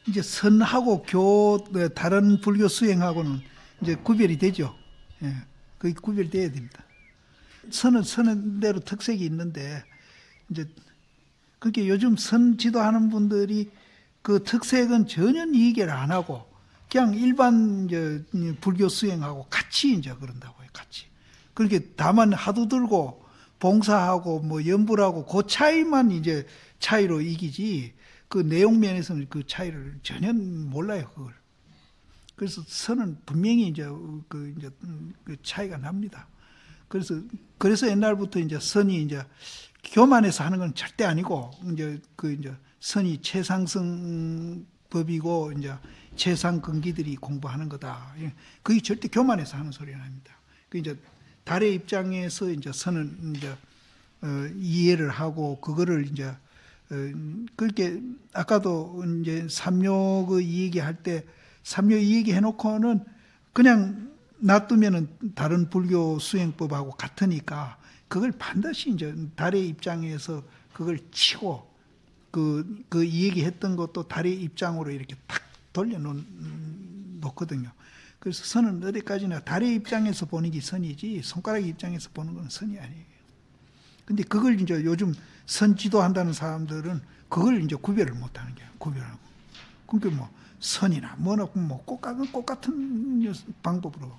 이제 선하고 다른 불교 수행하고는 이제 구별이 되죠. 예, 그게 구별이 돼야 됩니다. 선은 대로 특색이 있는데, 이제, 그렇게 요즘 선 지도하는 분들이 그 특색은 전혀 이해를 안 하고, 그냥 일반 이제 불교 수행하고 같이 이제 그런다고요, 같이. 그렇게 다만 하도 들고 봉사하고 뭐 연불하고 그 차이만 이제 차이로 이기지, 그 내용 면에서는 그 차이를 전혀 몰라요, 그걸. 그래서 선은 분명히 이제 그 차이가 납니다. 그래서 옛날부터 이제 선이 이제 교만해서 하는 건 절대 아니고, 이제 선이 최상승법이고, 이제 최상근기들이 공부하는 거다. 그게 절대 교만해서 하는 소리는 아닙니다. 그 이제 달의 입장에서 이제 선은 이제 이해를 하고, 그거를 이제 그렇게 아까도 이제 삼요 그 얘기할 때 삼요 얘기 해놓고는 그냥 놔두면은 다른 불교 수행법하고 같으니까 그걸 반드시 이제 달의 입장에서 그걸 치고 그 얘기했던 것도 달의 입장으로 이렇게 탁 돌려놓거든요. 그래서 선은 어디까지나 달의 입장에서 보는 게 선이지 손가락 입장에서 보는 건 선이 아니에요. 근데 그걸 이제 요즘 선지도 한다는 사람들은 그걸 이제 구별을 못 하는 거예요. 구별하고. 그러니까 뭐 선이나 뭐나 뭐 똑같은 방법으로.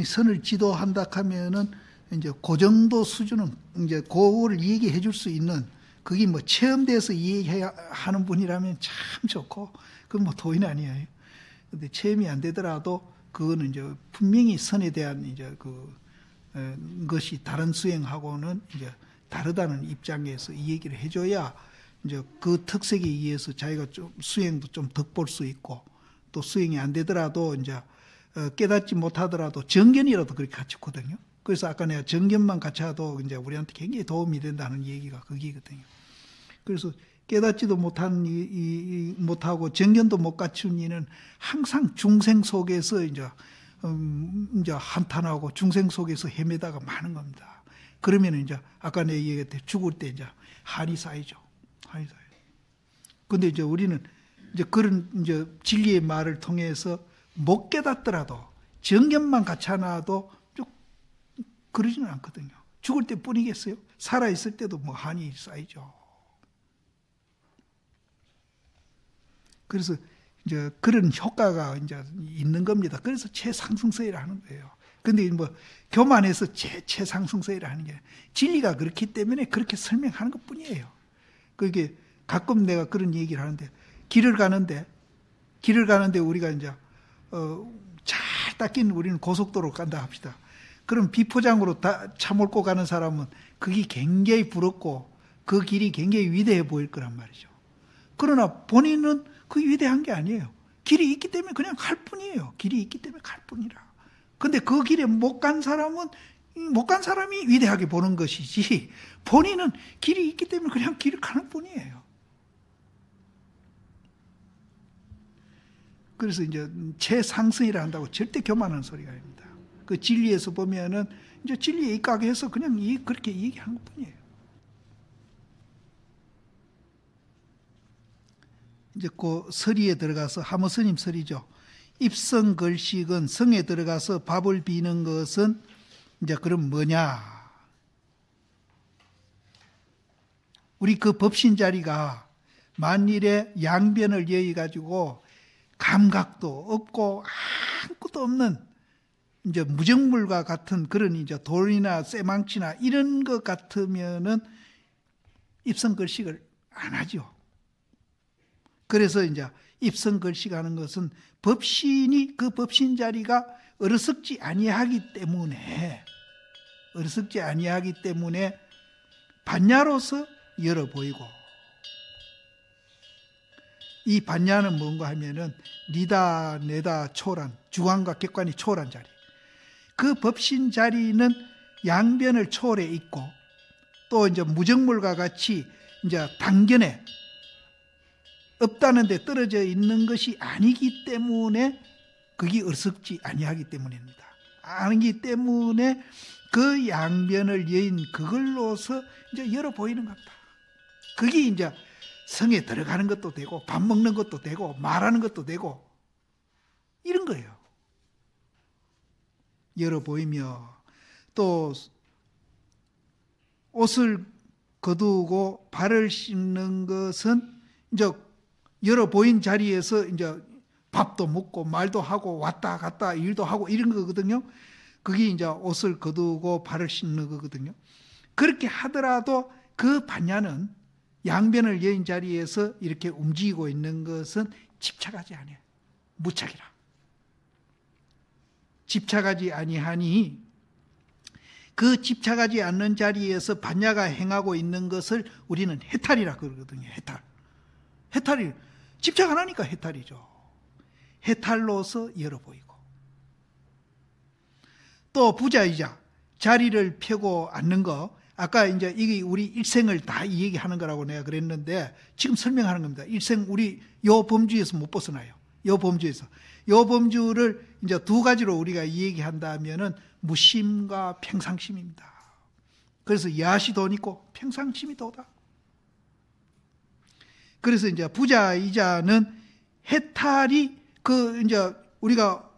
선을 지도한다 하면은 이제 그 정도 수준은 이제 그거를 얘기해 줄 수 있는 그게 뭐 체험돼서 얘기하는 분이라면 참 좋고 그건 뭐 도인 아니에요. 근데 체험이 안 되더라도 그거는 이제 분명히 선에 대한 이제 것이 다른 수행하고는 이제 다르다는 입장에서 이 얘기를 해줘야 이제 그 특색에 의해서 자기가 좀 수행도 좀 덕볼 수 있고 또 수행이 안 되더라도 이제 깨닫지 못하더라도 정견이라도 그렇게 갖췄거든요. 그래서 아까 내가 정견만 갖춰도 이제 우리한테 굉장히 도움이 된다는 얘기가 거기거든요. 그래서 깨닫지도 못하고 정견도 못 갖춘 이는 항상 중생 속에서 이제 한탄하고 중생 속에서 헤매다가 마는 겁니다. 그러면 이제 아까 내가 얘기했듯이 죽을 때 이제 한이 쌓이죠. 한이 쌓여. 근데 이제 우리는 이제 그런 이제 진리의 말을 통해서 못 깨닫더라도 정견만 갖춰놔도 쭉 그러지는 않거든요. 죽을 때 뿐이겠어요? 살아있을 때도 뭐 한이 쌓이죠. 그래서 이제 그런 효과가 이제 있는 겁니다. 그래서 최상승서이라 하는 거예요. 근데 뭐 교만해서 최상승서이라 하는 게 진리가 그렇기 때문에 그렇게 설명하는 것 뿐이에요. 그게 가끔 내가 그런 얘기를 하는데 길을 가는데 우리가 이제 잘 닦인 우리는 고속도로 간다 합시다. 그럼 비포장으로 차 몰고 가는 사람은 그게 굉장히 부럽고 그 길이 굉장히 위대해 보일 거란 말이죠. 그러나 본인은 그게 위대한 게 아니에요. 길이 있기 때문에 그냥 갈 뿐이에요. 길이 있기 때문에 갈 뿐이라. 근데 그 길에 못 간 사람이 위대하게 보는 것이지 본인은 길이 있기 때문에 그냥 길을 가는 뿐이에요. 그래서 이제 최상승이라 한다고 절대 교만한 소리가 아닙니다. 그 진리에서 보면은 이제 진리에 입각해서 그냥 그렇게 얘기하는 것 뿐이에요. 이제 그 서리에 들어가서 하모스님 서리죠. 입성걸식은 성에 들어가서 밥을 비는 것은 이제 그럼 뭐냐? 우리 그 법신 자리가 만일에 양변을 여의 가지고 감각도 없고 아무것도 없는 이제 무정물과 같은 그런 이제 돌이나 쇠망치나 이런 것 같으면은 입성걸식을 안 하죠. 그래서 이제 입성걸식 하는 것은 법신이 그 법신 자리가 어리석지 아니하기 때문에 반야로서 열어 보이고 이 반야는 뭔가 하면은 니다 내다 초란 주관과 객관이 초월한 자리 그 법신 자리는 양변을 초월해 있고 또 이제 무정물과 같이 이제 당견에 없다는 데 떨어져 있는 것이 아니기 때문에 그게 어리석지 아니하기 때문입니다. 아니기 때문에 그 양변을 여인 그걸로서 이제 열어 보이는 겁니다. 그게 이제 성에 들어가는 것도 되고 밥 먹는 것도 되고 말하는 것도 되고 이런 거예요. 열어 보이며 또 옷을 거두고 발을 씻는 것은 이제 열어 보인 자리에서 이제 밥도 먹고 말도 하고 왔다 갔다 일도 하고 이런 거거든요. 그게 이제 옷을 거두고 발을 씻는 거거든요. 그렇게 하더라도 그 반야는 양변을 여인 자리에서 이렇게 움직이고 있는 것은 집착하지 아니해요. 무착이라. 집착하지 아니하니 그 집착하지 않는 자리에서 반야가 행하고 있는 것을 우리는 해탈이라 그러거든요. 해탈. 해탈이 집착 안 하니까 해탈이죠. 해탈로서 열어 보이고 또 부자이자 자리를 펴고 앉는 거 아까 이제 이게 우리 일생을 다 이 얘기하는 거라고 내가 그랬는데 지금 설명하는 겁니다. 일생 우리 요 범주에서 못 벗어나요. 요 범주에서. 요 범주를 이제 두 가지로 우리가 이 얘기한다면은 무심과 평상심입니다. 그래서 야시 돈 있고 평상심이 도다. 그래서 이제 부자이자는 해탈이 그 이제 우리가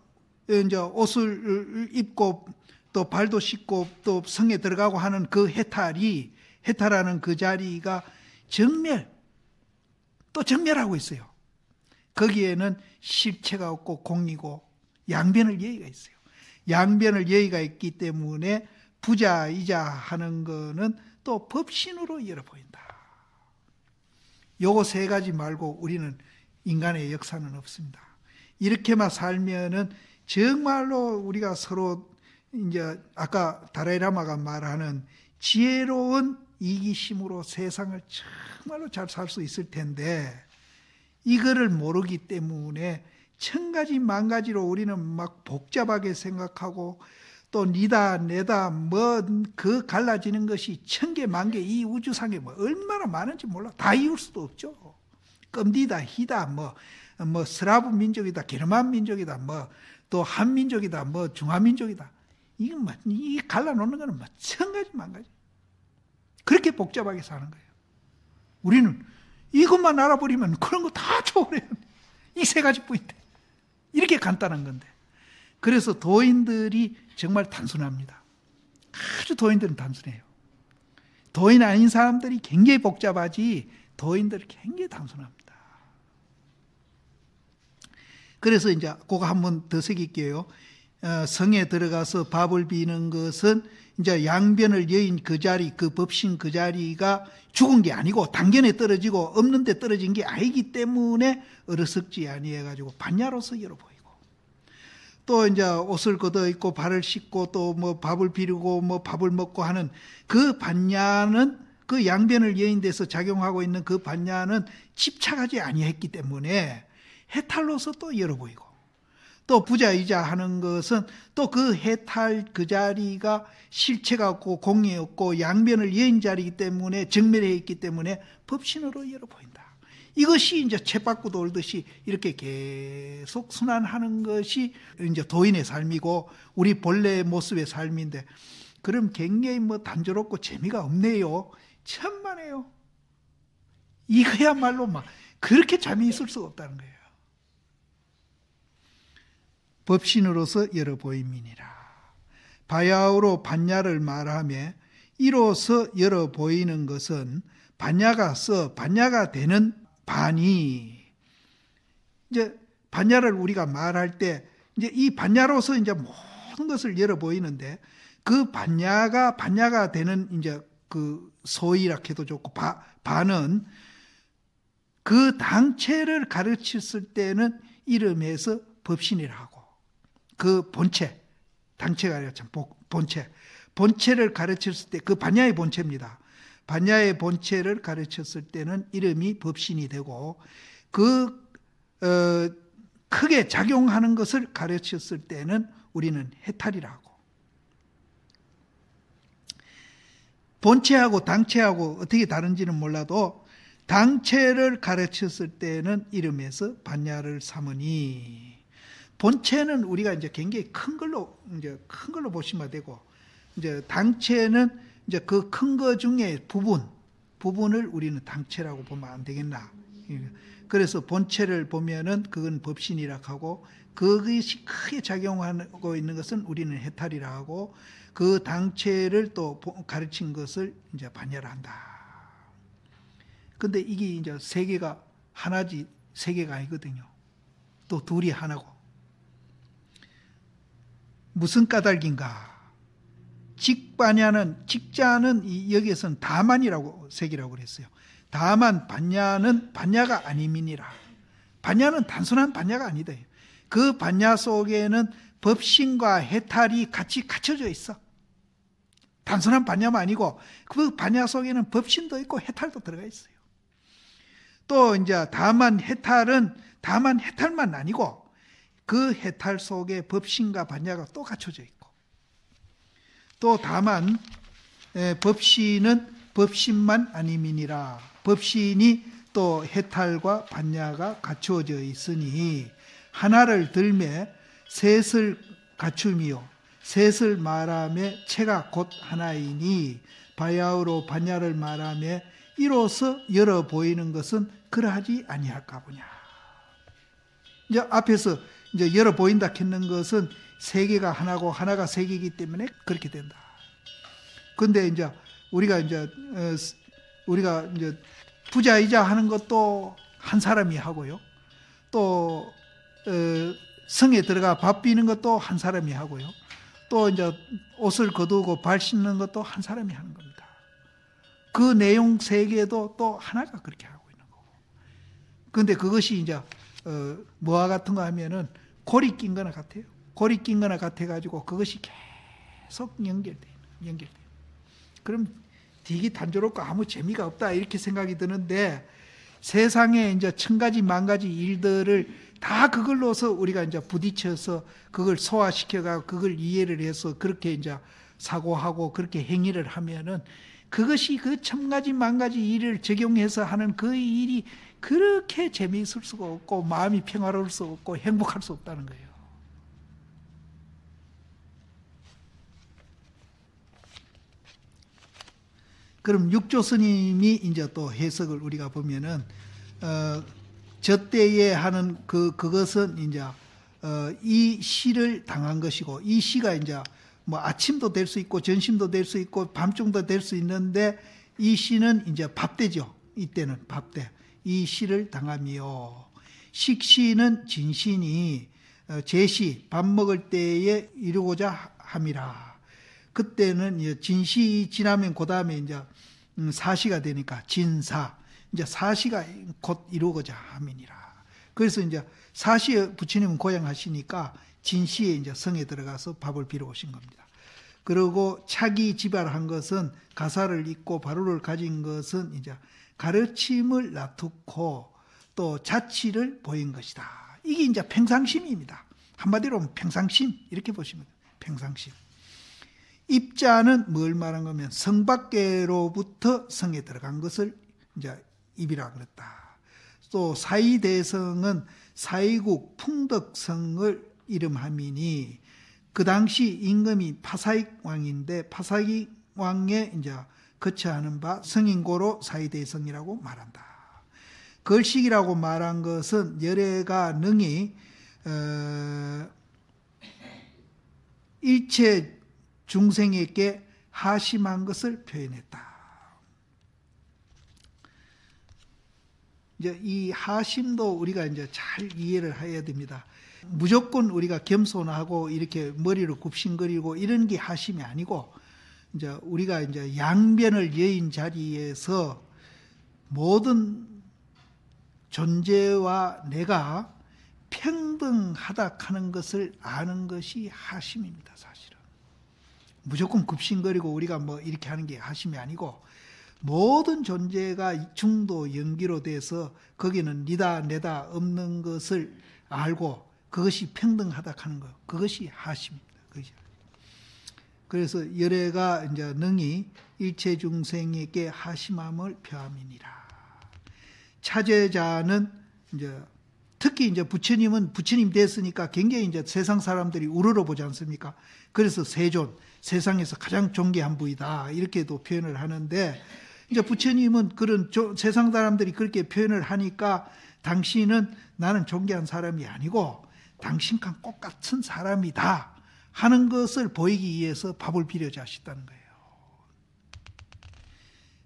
이제 옷을 입고 또 발도 씻고 또 성에 들어가고 하는 그 해탈하는 그 자리가 또 정멸하고 있어요. 거기에는 실체가 없고 공이고 양변을 예의가 있어요. 양변을 예의가 있기 때문에 부자이자 하는 거는 또 법신으로 열어 보인다. 요거 세 가지 말고 우리는 인간의 역사는 없습니다. 이렇게만 살면은 정말로 우리가 서로 이제 아까 다라이라마가 말하는 지혜로운 이기심으로 세상을 정말로 잘 살 수 있을 텐데 이거를 모르기 때문에 천가지 만가지로 우리는 막 복잡하게 생각하고 또 니다 내다 뭐 그 갈라지는 것이 천개 만개 이 우주상에 뭐 얼마나 많은지 몰라. 다 이울 수도 없죠. 껌디다 히다 뭐 스라브 민족이다 게르만 민족이다 뭐 또 한민족이다 뭐 중화민족이다 이건 뭐 이 갈라놓는 거는 뭐 천가지 만가지 그렇게 복잡하게 사는 거예요. 우리는 이것만 알아버리면 그런 거 다 초월해요. 이 세 가지뿐인데 이렇게 간단한 건데 그래서 도인들이 정말 단순합니다. 아주 도인들은 단순해요. 도인 아닌 사람들이 굉장히 복잡하지 도인들은 굉장히 단순합니다. 그래서 이제 그거 한번 더 새길게요. 성에 들어가서 밥을 비는 것은 이제 양변을 여인 그 자리, 그 법신 그 자리가 죽은 게 아니고 당견에 떨어지고 없는 데 떨어진 게 아니기 때문에 어리석지 아니해가지고 반야로서 열어 보이고 또 이제 옷을 걷어 입고 발을 씻고 또 뭐 밥을 비르고 뭐 밥을 먹고 하는 그 반야는 그 양변을 여인 데서 작용하고 있는 그 반야는 집착하지 아니했기 때문에 해탈로서 또 열어 보이고 또 부자이자 하는 것은 또 그 해탈 그 자리가 실체가 없고 공이 없고 양변을 여인 자리이기 때문에 정멸해 있기 때문에 법신으로 열어 보인다. 이것이 이제 쳇바퀴 돌듯이 이렇게 계속 순환하는 것이 이제 도인의 삶이고 우리 본래의 모습의 삶인데 그럼 굉장히 뭐 단조롭고 재미가 없네요. 천만에요. 이거야말로 막 그렇게 재미있을 수가 없다는 거예요. 법신으로서 열어 보임이니라. 바야흐로 반야를 말하며 이로서 열어 보이는 것은 반야가 되는 반이 이제 반야를 우리가 말할 때 이제 이 반야로서 이제 모든 것을 열어 보이는데 그 반야가 되는 이제 그 소이라 해도 좋고 반은 그 당체를 가르쳤을 때는 이름에서 법신이라 하고 그 본체, 당체가 아니라 참 본체를 가르쳤을 때 그 반야의 본체입니다. 반야의 본체를 가르쳤을 때는 이름이 법신이 되고 크게 작용하는 것을 가르쳤을 때는 우리는 해탈이라고. 본체하고 당체하고 어떻게 다른지는 몰라도 당체를 가르쳤을 때는 이름에서 반야를 삼으니 본체는 우리가 이제 굉장히 큰 걸로 보시면 되고 이제 당체는 이제 그 큰 거 중에 부분 부분을 우리는 당체라고 보면 안 되겠나. 그래서 본체를 보면은 그건 법신이라 하고, 그것이 크게 작용하고 있는 것은 우리는 해탈이라 하고, 그 당체를 또 가르친 것을 이제 반야라 한다. 근데 이게 이제 세계가 하나지, 세계가 아니거든요. 또 둘이 하나고. 무슨 까닭인가? 직반야는, 직자는 여기에서는 다만이라고 세계라고 그랬어요. 다만 반야는 반야가 아님이니라. 반야는 단순한 반야가 아니다. 그 반야 속에는 법신과 해탈이 같이 갖춰져 있어. 단순한 반야만 아니고 그 반야 속에는 법신도 있고 해탈도 들어가 있어요. 또 이제 다만 해탈만 아니고 그 해탈 속에 법신과 반야가 또 갖춰져 있고, 또 다만 법신은 법신만 아님이니라. 법신이 또 해탈과 반야가 갖추어져 있으니 하나를 들매 셋을 갖춤이요 셋을 말하며 체가 곧 하나이니 바야흐로 반야를 말하며 이로써 열어 보이는 것은 그러하지 아니할까 보냐. 이제 앞에서 이제 열어 보인다 했는 것은 세계가 하나고 하나가 세계이기 때문에 그렇게 된다. 근데 이제 우리가 이제 부자이자 하는 것도 한 사람이 하고요. 또 성에 들어가 밥 비는 것도 한 사람이 하고요. 또 이제 옷을 거두고 발 씻는 것도 한 사람이 하는 겁니다. 그 내용 세계도 또 하나가 그렇게 하고 있는 거고. 그런데 그것이 이제 뭐와 같은가 하면은 고리 낀 거나 같아요. 고리 낀 거나 같아가지고 그것이 계속 연결돼요. 그럼 되게 단조롭고 아무 재미가 없다 이렇게 생각이 드는데, 세상에 이제 천 가지 만 가지 일들을 다 그걸로서 우리가 이제 부딪혀서 그걸 소화시켜가 그걸 이해를 해서 그렇게 이제 사고하고 그렇게 행위를 하면은 그것이 그 천 가지 만 가지 일을 적용해서 하는 그 일이 그렇게 재미있을 수가 없고 마음이 평화로울 수 없고 행복할 수 없다는 거예요. 그럼 육조 스님이 이제 또 해석을 우리가 보면은 저 때에 하는 그것은 이제 이 시를 당한 것이고, 이 시가 이제 뭐 아침도 될 수 있고 점심도 될 수 있고 밤중도 될 수 있는데, 이 시는 이제 밥때죠. 이때는 밥때. 이 시를 당하며, 식시는 진신이 제시 밥 먹을 때에 이루고자 함이라. 그때는 이제 진시 지나면 그 다음에 이제 사시가 되니까 진사, 이제 사시가 곧 이루고자 함이니라. 그래서 이제 사시에 부처님은 고향하시니까 진시에 이제 성에 들어가서 밥을 비러 오신 겁니다. 그리고 차기 지발한 것은 가사를 읽고 바로를 가진 것은 이제 가르침을 놔두고 또 자치를 보인 것이다. 이게 이제 평상심입니다. 한마디로 하면 평상심 이렇게 보시면 돼요. 평상심. 입자는 뭘 말한 거면 성 밖으로부터 성에 들어간 것을 이제 입이라 그랬다. 또 사이대성은 사이국 풍덕성을 이름함이니, 그 당시 임금이 파사익 왕인데 파사익 왕에 이제 거처하는 바 성인고로 사이대성이라고 말한다. 걸식이라고 말한 것은 열애가 능히 일체 중생에게 하심한 것을 표현했다. 이제 이 하심도 우리가 이제 잘 이해를 해야 됩니다. 무조건 우리가 겸손하고 이렇게 머리를 굽신거리고 이런 게 하심이 아니고, 이제 우리가 이제 양변을 여인 자리에서 모든 존재와 내가 평등하다 하는 것을 아는 것이 하심입니다, 사실은. 무조건 굽신거리고 우리가 뭐 이렇게 하는 게 하심이 아니고, 모든 존재가 중도 연기로 돼서 거기는 니다 내다 없는 것을 알고 그것이 평등하다 하는 것, 그것이 하심입니다. 그것이. 그래서 열애가 이제 능히 일체 중생에게 하심함을 표함이니라. 차제자는 이제 특히 이제 부처님은 부처님 됐으니까 굉장히 이제 세상 사람들이 우러러 보지 않습니까? 그래서 세존, 세상에서 가장 존귀한 부이다 이렇게도 표현을 하는데, 이제 부처님은 그런 세상 사람들이 그렇게 표현을 하니까 당신은 나는 존귀한 사람이 아니고 당신과 똑같은 사람이다 하는 것을 보이기 위해서 밥을 비려자 하셨다는 거예요.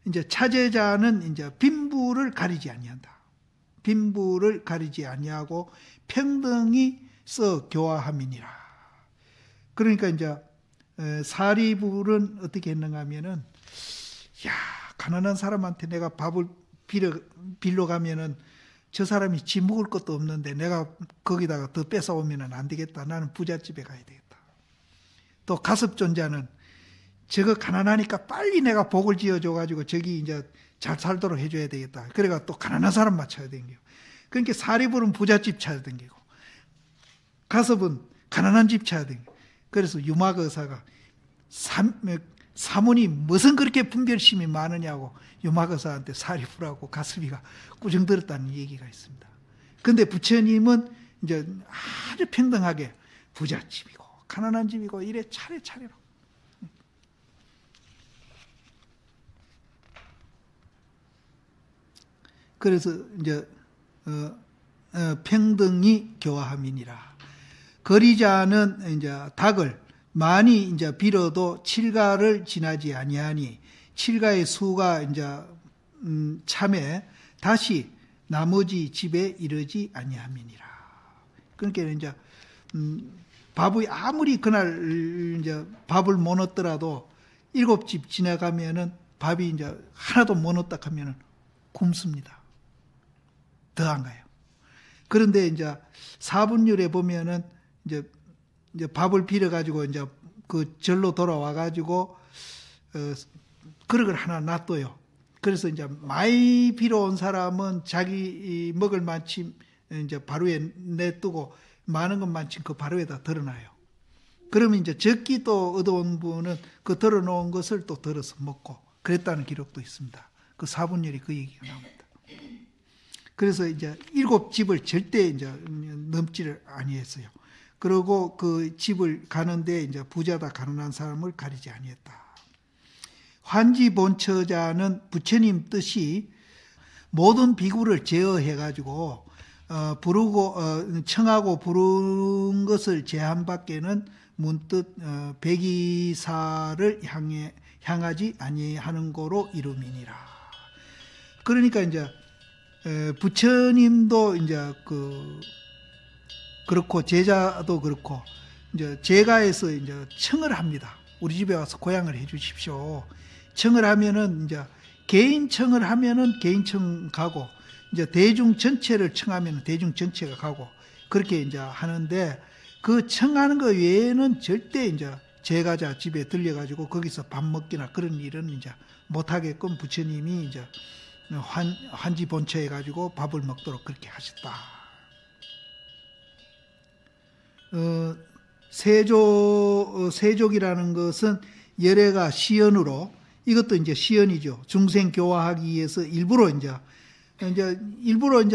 이제 차제자는 이제 빈부를 가리지 아니한다. 빈부를 가리지 아니하고 평등히 써 교화함이니라. 그러니까 이제 사리불은 어떻게 했는가 하면은, 야, 가난한 사람한테 내가 밥을 빌려 가면은 저 사람이 지 먹을 것도 없는데 내가 거기다가 더 뺏어오면은 안 되겠다. 나는 부잣집에 가야 되겠다. 또 가섭존자는 저거 가난하니까 빨리 내가 복을 지어줘가지고 저기 이제 잘 살도록 해줘야 되겠다. 그래가 또 가난한 사람 맞춰야 되겠고. 그러니까 사리불은 부잣집 찾아야 되겠고, 가섭은 가난한 집 찾아야 되겠고. 그래서 유막 의사가 사문이 무슨 그렇게 분별심이 많으냐고 유막 의사한테 사리불하고 가섭이가 꾸중 들었다는 얘기가 있습니다. 근데 부처님은 이제 아주 평등하게 부잣집이고 가난한 집이고 이래 차례차례로. 그래서 이제 평등히 교화함이니라. 거리자는 이제 닭을 많이 이제 빌어도 칠가를 지나지 아니하니 칠가의 수가 이제 참에 다시 나머지 집에 이르지 아니함이니라. 그러니까 이제 밥이 아무리 그날 이제 밥을 못 얻더라도 7집 지나가면은 밥이 이제 하나도 못 얻다 하면은 굶습니다. 더 안 가요. 그런데 이제 사분율에 보면은 이제 밥을 빌어가지고 이제 그 절로 돌아와가지고 그릇을 하나 놔둬요. 그래서 이제 많이 빌어온 사람은 자기 먹을 만큼 이제 바로에 내두고 많은 것만큼 그 바로에다 덜어놔요. 그러면 이제 적기 또 얻어온 분은 그 덜어놓은 것을 또 덜어서 먹고 그랬다는 기록도 있습니다. 그 사분율이 그 얘기가 나옵니다. 그래서 이제 7집을 절대 이제 넘지를 아니했어요. 그리고 그 집을 가는데 이제 부자다 가난한 사람을 가리지 아니했다. 환지본처자는 부처님 뜻이 모든 비구를 제어해가지고 청하고 부른 것을 제한밖에는 문득 백이사를 향하지 아니하는 거로 이름이니라. 그러니까 이제 부처님도 이제 그렇고 제자도 그렇고 이제 제가에서 이제 청을 합니다. 우리 집에 와서 고향을 해 주십시오. 청을 하면은 이제 개인 청을 하면은 개인 청 가고 이제 대중 전체를 청하면은 대중 전체가 가고 그렇게 이제 하는데 그 청하는 거 외에는 절대 이제 제가자 집에 들려가지고 거기서 밥 먹기나 그런 일은 이제 못 하게끔 부처님이 이제 환지 본처해 가지고 밥을 먹도록 그렇게 하셨다. 세족이라는 것은 열애가 시연으로 이것도 이제 시연이죠. 중생 교화하기 위해서 일부러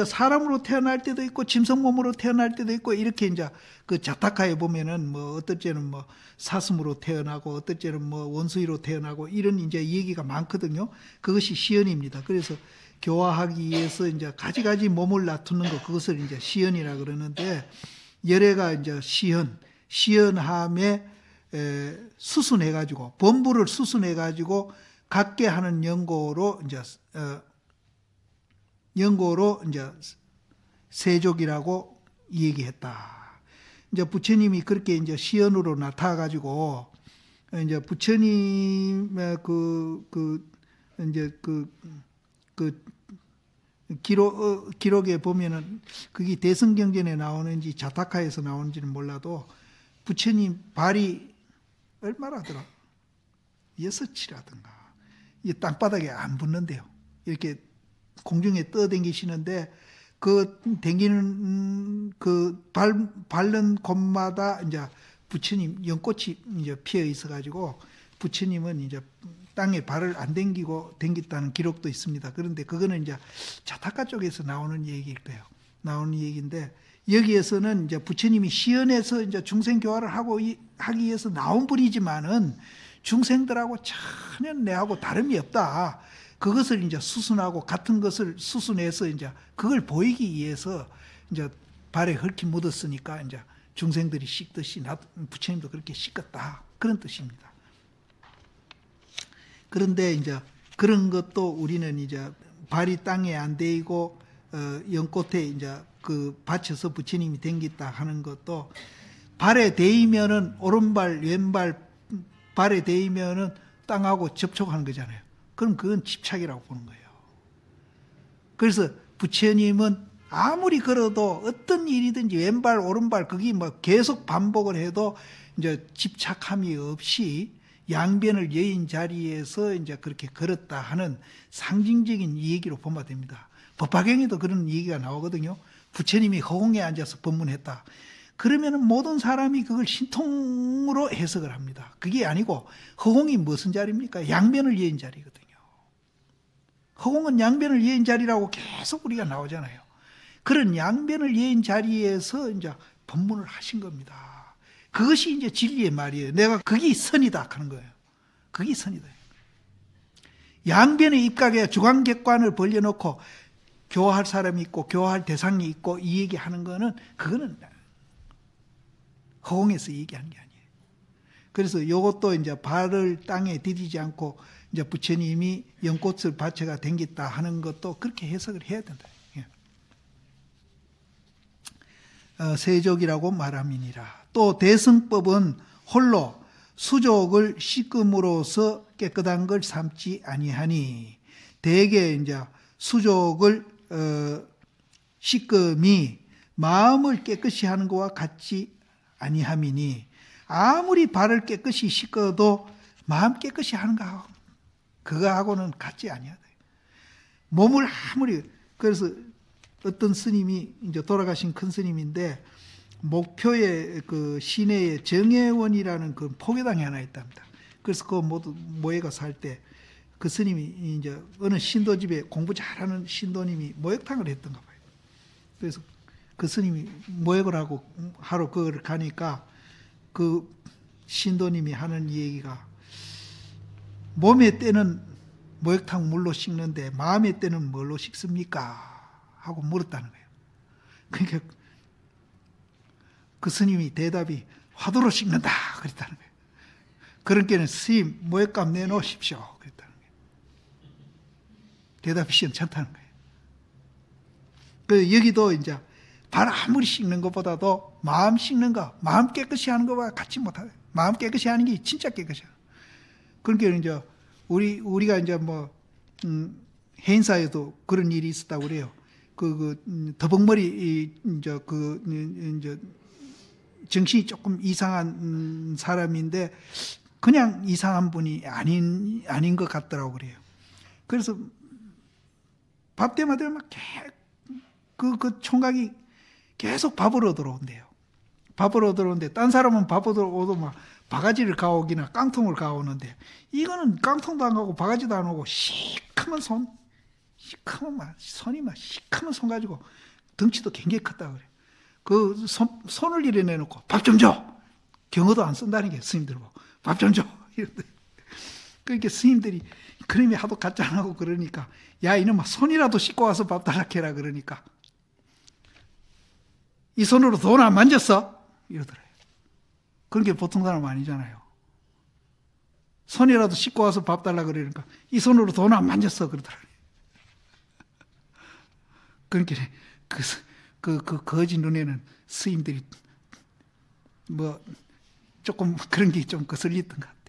사람으로 태어날 때도 있고 짐승 몸으로 태어날 때도 있고 이렇게 이제 그 자타카에 보면은 뭐 어떨 때는 뭐 사슴으로 태어나고 어떨 때는 뭐 원수이로 태어나고 이런 이제 얘기가 많거든요. 그것이 시연입니다. 그래서 교화하기 위해서 이제 가지가지 몸을 놔두는 거 그것을 이제 시연이라 그러는데 열애가 이제 시연함에 수순해가지고 범부를 수순해가지고 갖게 하는 연고로 이제 세족이라고 얘기했다. 이제 부처님이 그렇게 이제 시연으로 나타가지고 이제 부처님의 기록에 보면은 그게 대승경전에 나오는지 자타카에서 나오는지는 몰라도 부처님 발이 얼마라더라? 6치라든가. 이 땅바닥에 안 붙는데요. 이렇게 공중에 떠댕기시는데 그 댕기는 밟는 곳마다 이제 부처님 연꽃이 이제 피어 있어가지고 부처님은 이제 땅에 발을 안 댕겼다는 기록도 있습니다. 그런데 그거는 이제 자타카 쪽에서 나오는 얘기일 거예요. 나오는 얘기인데 여기에서는 이제 부처님이 시연에서 이제 중생 교화를 하기 위해서 나온 분이지만은 중생들하고 전혀 내하고 다름이 없다. 그것을 이제 수순하고 같은 것을 수순해서 이제 그걸 보이기 위해서 이제 발에 흙이 묻었으니까 이제 중생들이 씻듯이 부처님도 그렇게 씻었다. 그런 뜻입니다. 그런데 이제 그런 것도 우리는 이제 발이 땅에 안 대이고 연꽃에 이제 그 받쳐서 부처님이 댕겼다 하는 것도 발에 대이면은 오른발 왼발 발에 대이면은 땅하고 접촉하는 거잖아요. 그럼 그건 집착이라고 보는 거예요. 그래서 부처님은 아무리 걸어도 어떤 일이든지 왼발 오른발 그게 뭐 계속 반복을 해도 이제 집착함이 없이 양변을 여인 자리에서 이제 그렇게 걸었다 하는 상징적인 얘기로 보면 됩니다. 법화경에도 그런 얘기가 나오거든요. 부처님이 허공에 앉아서 법문했다. 그러면은 모든 사람이 그걸 신통으로 해석을 합니다. 그게 아니고 허공이 무슨 자리입니까? 양변을 여인 자리거든요. 허공은 양변을 여인 자리라고 계속 우리가 나오잖아요. 그런 양변을 여인 자리에서 이제 법문을 하신 겁니다. 그것이 이제 진리의 말이에요. 내가 그게 선이다 하는 거예요. 그게 선이다. 양변의 입각에 주관객관을 벌려놓고 교화할 사람이 있고 교화할 대상이 있고 이 얘기하는 거는 그거는 허공에서 얘기하는 게 아니에요. 그래서 이것도 이제 발을 땅에 디디지 않고 이제 부처님이 연꽃을 받쳐가 댕겼다 하는 것도 그렇게 해석을 해야 된다. 세족이라고 말함이니라. 또 대승법은 홀로 수족을 씻음으로써 깨끗한 걸 삼지 아니하니 대개 이제 수족을 씻음이 마음을 깨끗이 하는 것과 같지 아니함이니 아무리 발을 깨끗이 씻어도 마음 깨끗이 하는 거하고 그거하고는 같지 아니하다. 몸을 아무리 그래서 어떤 스님이 이제 돌아가신 큰 스님인데 목표의 그 시내에 정혜원이라는 그 포교당이 하나 있답니다. 그래서 그 모두 모여가 살 때 그 스님이 이제 어느 신도집에 공부 잘하는 신도님이 모욕탕을 했던가 봐요. 그래서 그 스님이 모욕을 하고 하러 그걸 가니까 그 신도님이 하는 얘기가 몸의 때는 모욕탕 물로 씻는데 마음의 때는 뭘로 씻습니까? 하고 물었다는 거예요. 그러니까 그 스님이 대답이 화두로 씻는다 그랬다는 거예요. 그러니까 스님 모욕값 내놓으십시오 그랬다는 거예요. 대답이 시원찮다는 거예요. 그 여기도 이제 발 아무리 씻는 것보다도 마음 씻는 거, 마음 깨끗이 하는 것과 같이 못하요. 마음 깨끗이 하는 게 진짜 깨끗이야. 그러니까 이제 우리가 이제 뭐 해인사에도 그런 일이 있었다고 그래요. 더벅머리 이제 정신이 조금 이상한 사람인데 그냥 이상한 분이 아닌 것 같더라고 그래요. 그래서 밥 때마다 막 그 총각이 계속 밥으로 들어온대요. 밥으로 들어오는데 딴 사람은 밥으로 오도 막 바가지를 가오기나 깡통을 가오는데 이거는 깡통도 안 가고 바가지도 안 오고 시커먼 손이 막 시커먼 손 가지고 덩치도 굉장히 컸다 그래. 그 손을 이래 내놓고 밥 좀 줘. 경어도 안 쓴다는 게 스님들 보고 밥 좀 줘. 이런데 그러니까 스님들이 그림이 하도 같지 안 하고 그러니까 야 이놈아 손이라도 씻고 와서 밥 달라 해라 그러니까 이 손으로 돈 안 만졌어? 이러더래요. 그런 게 보통 사람 아니잖아요. 손이라도 씻고 와서 밥 달라 그러니까 이 손으로 돈 안 만졌어 그러더래요. 그러니까 그 거지 눈에는 스님들이 뭐 조금 그런 게 좀 거슬렸던 것 같아요.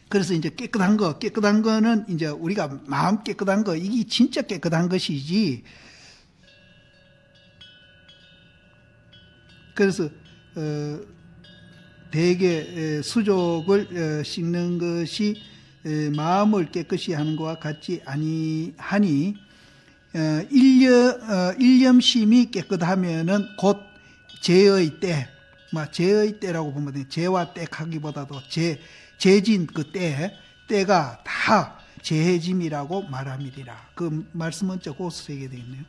그래서 이제 깨끗한 거는 이제 우리가 마음 깨끗한 거, 이게 진짜 깨끗한 것이지. 그래서, 대개 수족을 씻는 것이 마음을 깨끗이 하는 것과 같지 아니하니, 일념심이 깨끗하면은 곧 죄의 때, 죄의 때라고 보면 돼요. 죄와 때 하기보다도 죄진 그 때가 다 죄해짐이라고 말함이리라. 그 말씀은 조금 쓰게 되겠네요.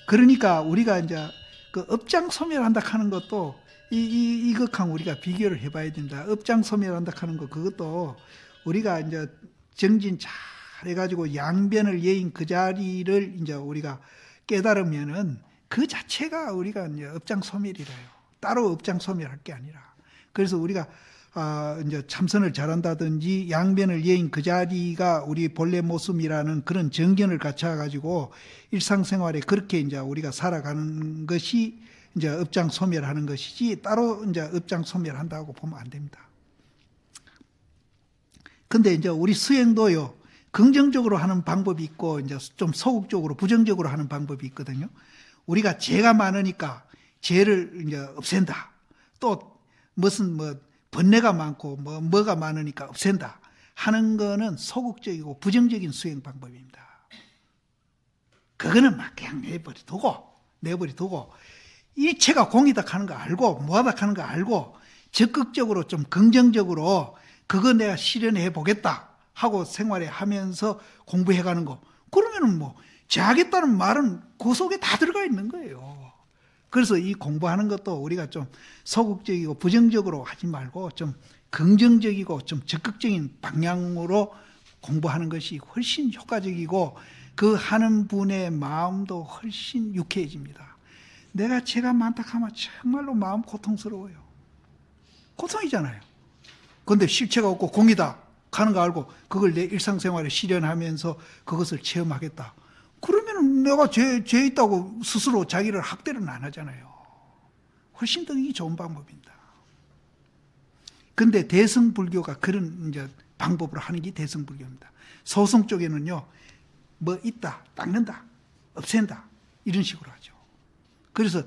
그러니까 우리가 이제 그 업장 소멸한다 하는 것도 이것하고 우리가 비교를 해봐야 된다. 업장 소멸한다 하는 거, 그것도 우리가 이제 정진 잘 해가지고 양변을 예인 그 자리를 이제 우리가 깨달으면은 그 자체가 우리가 이제 업장 소멸이래요. 따로 업장 소멸할 게 아니라. 그래서 우리가 이제 참선을 잘한다든지 양변을 예인 그 자리가 우리 본래 모습이라는 그런 정견을 갖춰가지고 일상생활에 그렇게 이제 우리가 살아가는 것이 이제 업장 소멸하는 것이지 따로 이제 업장 소멸한다고 보면 안 됩니다. 근데 이제 우리 수행도요, 긍정적으로 하는 방법이 있고 이제 좀 소극적으로 부정적으로 하는 방법이 있거든요. 우리가 죄가 많으니까 죄를 이제 없앤다. 또 무슨 번뇌가 많고 뭐가 많으니까 없앤다 하는 거는 소극적이고 부정적인 수행 방법입니다. 그거는 막 그냥 내버려두고 일체가 공이다 하는 거 알고 뭐하다 하는 거 알고 적극적으로 좀 긍정적으로 그거 내가 실현해 보겠다 하고 생활에 하면서 공부해 가는 거, 그러면은 죄하겠다는 말은 그 속에 다 들어가 있는 거예요. 그래서 이 공부하는 것도 우리가 좀 소극적이고 부정적으로 하지 말고 좀 긍정적이고 좀 적극적인 방향으로 공부하는 것이 훨씬 효과적이고 그 하는 분의 마음도 훨씬 유쾌해집니다. 내가 죄가 많다 하면 정말로 마음 고통스러워요. 고통이잖아요. 그런데 실체가 없고 공이다 하는 거 알고 그걸 내 일상생활에 실현하면서 그것을 체험하겠다. 그러면 내가 죄 있다고 스스로 자기를 학대는 안 하잖아요. 훨씬 더 이게 좋은 방법입니다. 근데 대승불교가 그런 이제 방법으로 하는 게 대승불교입니다. 소승 쪽에는요, 있다, 닦는다, 없앤다, 이런 식으로 하죠. 그래서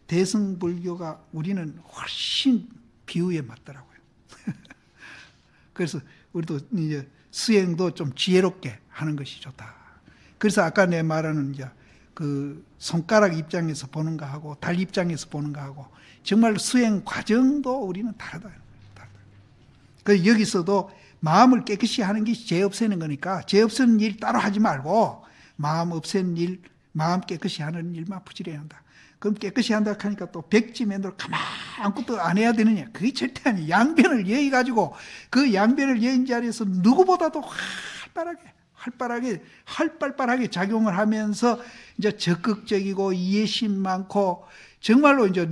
대승불교가 우리는 훨씬 비유에 맞더라고요. 그래서 우리도 이제 수행도 좀 지혜롭게 하는 것이 좋다. 그래서 아까 내 말하는 이제 그 손가락 입장에서 보는 거하고 달 입장에서 보는 거하고 정말 수행 과정도 우리는 다르다. 그래서 여기서도 마음을 깨끗이 하는 게 죄 없애는 거니까 죄 없애는 일 따로 하지 말고 마음 없애는 일, 마음 깨끗이 하는 일만 부지런히 한다. 그럼 깨끗이 한다 하니까 또 백지면으로 가만 아무것도 안 해야 되느냐? 그게 절대 아니에요. 양변을 예의가지고 그 양변을 예인 자리에서 누구보다도 활발하게 작용을 하면서 이제 적극적이고 이해심 많고 정말로 이제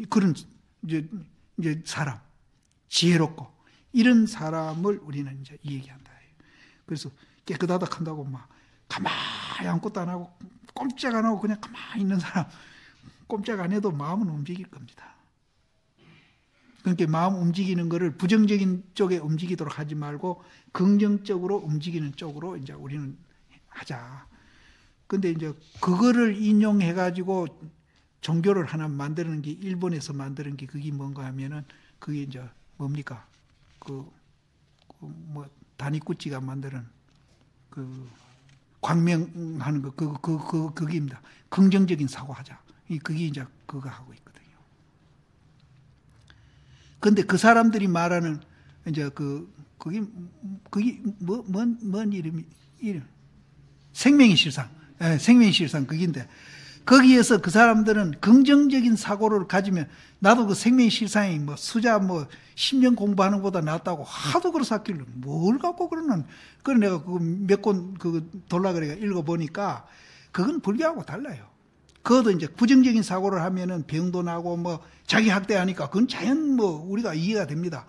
그런 사람, 지혜롭고 이런 사람을 우리는 이제 얘기한다. 그래서 깨끗하다 한다고 막 가만히 아무것도 안 하고 꼼짝 안 하고 그냥 가만히 있는 사람, 꼼짝 안 해도 마음은 움직일 겁니다. 그러니까 마음 움직이는 거를 부정적인 쪽에 움직이도록 하지 말고 긍정적으로 움직이는 쪽으로 이제 우리는 하자. 근데 이제 그거를 인용해 가지고 종교를 하나 만드는 게 일본에서 만드는 게 그게 뭔가 하면은 그게 이제 뭡니까? 다니꾸치가 만드는 광명하는 거 그게입니다. 긍정적인 사고하자. 그게 이제 그거 하고 있거든요. 근데 그 사람들이 말하는 이제 그게 뭔 이름? 생명의 실상. 네, 생명의 실상 그긴데 거기에서 그 사람들은 긍정적인 사고를 가지면 나도 그 생명의 실상이 수자 10년 공부하는 것보다 낫다고 하도 그래서 하길래 뭘 갖고 그러는. 그래 내가 몇 권 돌라 그래가 읽어보니까 그건 불교하고 달라요. 그것도 이제 부정적인 사고를 하면은 병도 나고 자기 학대하니까 그건 자연 우리가 이해가 됩니다.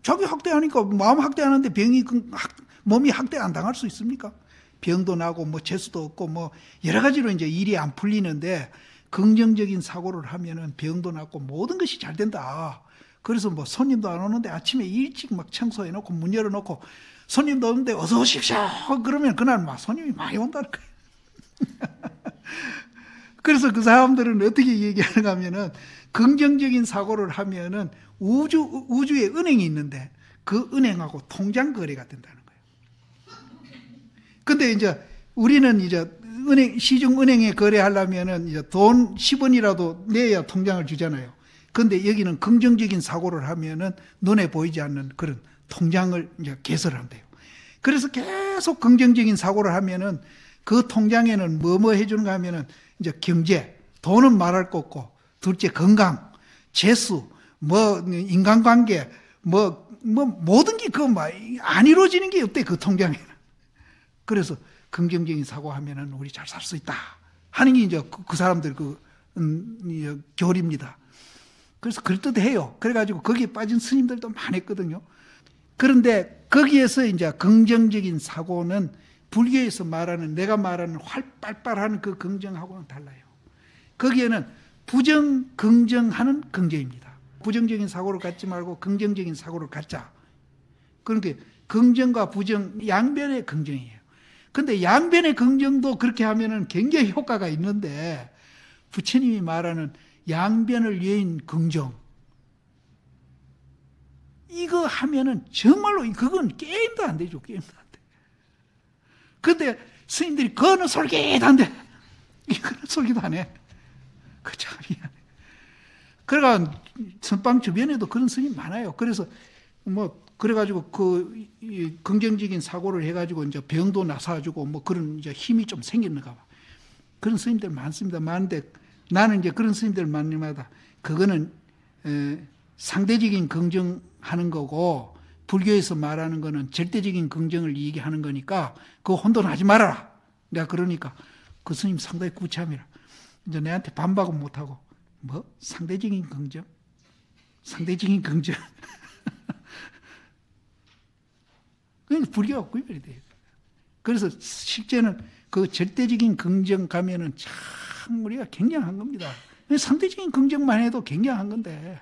자기 학대하니까 마음 학대하는데 몸이 학대 안 당할 수 있습니까? 병도 나고 재수도 없고 여러 가지로 이제 일이 안 풀리는데 긍정적인 사고를 하면은 병도 낫고 모든 것이 잘 된다. 그래서 손님도 안 오는데 아침에 일찍 청소해 놓고 문 열어 놓고 손님도 오는데 어서 오십시오. 그러면 그날 손님이 많이 온다는 거예요. 그래서 그 사람들은 어떻게 얘기하는가 하면은 긍정적인 사고를 하면은 우주에 은행이 있는데 그 은행하고 통장 거래가 된다는 거예요. 근데 이제 우리는 이제 시중은행에 거래하려면은 이제 돈 10원이라도 내야 통장을 주잖아요. 근데 여기는 긍정적인 사고를 하면은 눈에 보이지 않는 그런 통장을 이제 개설한대요. 그래서 계속 긍정적인 사고를 하면은 그 통장에는 뭐 해주는가 하면은 이제 경제, 돈은 말할 것 없고 둘째 건강, 재수, 뭐 인간관계, 뭐 모든 게 그 안 이루어지는 게 없대 그 통장에는. 그래서 긍정적인 사고하면은 우리 잘 살 수 있다 하는 게 이제 그 사람들 교리입니다. 그래서 그럴듯해요. 그래가지고 거기에 빠진 스님들도 많았거든요. 그런데 거기에서 이제 긍정적인 사고는 불교에서 말하는 내가 말하는 활발한 그 긍정하고는 달라요. 거기에는 부정, 긍정하는 긍정입니다. 부정적인 사고를 갖지 말고 긍정적인 사고를 갖자. 그러니까 긍정과 부정 양변의 긍정이에요. 근데 양변의 긍정도 그렇게 하면은 굉장히 효과가 있는데 부처님이 말하는 양변을 위한 긍정 이거 하면은 정말로 그건 게임도 안 되죠. 게임도 안 돼. 근데 스님들이 그거는 솔깃한데 이거는 솔깃 안 해. 그 참 미안해. 그러니까 선방 주변에도 그런 스님 많아요. 그래서 뭐 그래가지고 그 긍정적인 사고를 해가지고 이제 병도 나사주고 뭐 그런 이제 힘이 좀 생겼는가 봐. 그런 스님들 많습니다. 많은데 나는 이제 그런 스님들 만나마다 그거는 상대적인 긍정하는 거고 불교에서 말하는 거는 절대적인 긍정을 얘기하는 거니까 그거 혼돈하지 말아라. 내가 그러니까 그 스님 상당히 구차합니다. 이제 내한테 반박은 못하고 뭐 상대적인 긍정? 상대적인 긍정? 불교가 구별이 돼요. 그래서 실제는 그 절대적인 긍정 가면은 참 우리가 굉장한 겁니다. 상대적인 긍정만 해도 굉장한 건데.